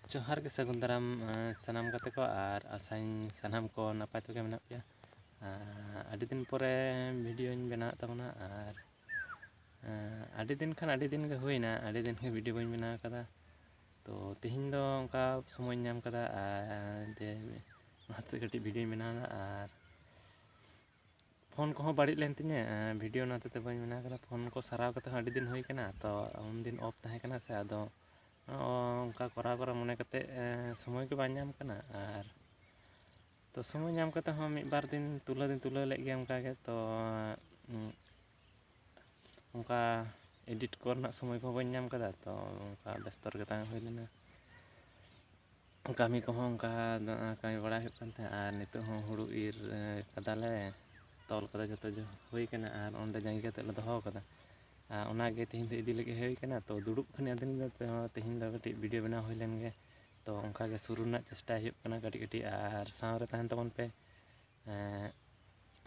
जोहार के सागुन दाराम सानाम गाते को और आसाई सानाम को नपाय तोगे मेना पेया। आदि दिन परे वीडियो बना तबना और आदि दिन खान आदि दिन के हुईना आदि दिन के वीडियो बन बना कदा तो तेहिं दो उनका समय नाम कदा जे नाते कटी वीडियो बना और फोन को बाड़ी लेन तिने वीडियो नाते ते बन बना कदा फोन को सराव कते आदि दिन हुई कना तो उन दिन ऑफ तहे कना से आदो उनका करा करा मने कते समय के बाñ नाम कना और तो समय नाम कते हम मिद बार दिन तुला ले गया उनका के तो उनका एडिट करना समय को बाñ नाम कदा तो उनका व्यस्त रे तां हुई लेना कामी को उनका कामी बड़ा हुई कान थे और नितो हो हुड़ू इर कदाले तौल कदा जतो जो हुई कना और ओंडे जांगी कते ले दोहो कदा ओनागे तेहिं दो इदी लगे हुई कना तो दुड़ुब खने अदिन तेहिं दो कटी वीडियो बना हुई लेन गे तो उनका के शुरू ना चेष्टा हुई कना कटी कटी और सावरे तहन तबन पे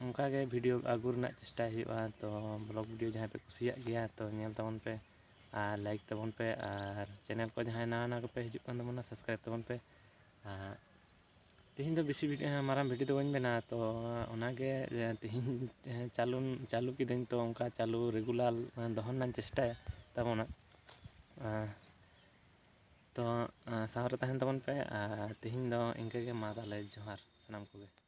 उनका के वीडियो आगु रना चेष्टा हुआ तो ब्लॉग वीडियो जहाँ पे कुसिया गया तो नेल तबन पे और लाइक तबन पे और चैनल को जहाँ नवा नवा पे हिजुक कान तबना सब्सक्राइब तबन पे तेहिं दो बेसी माराम वीडियो दो बन बना तो ओनागे तेहिं चालू किदें तो उनका चालू रेगुलर दोहन चेष्टा तबना तो सावरे तहन तबन पे तेहिं दो इनके गे मा ताले जोहार सानाम कोगे।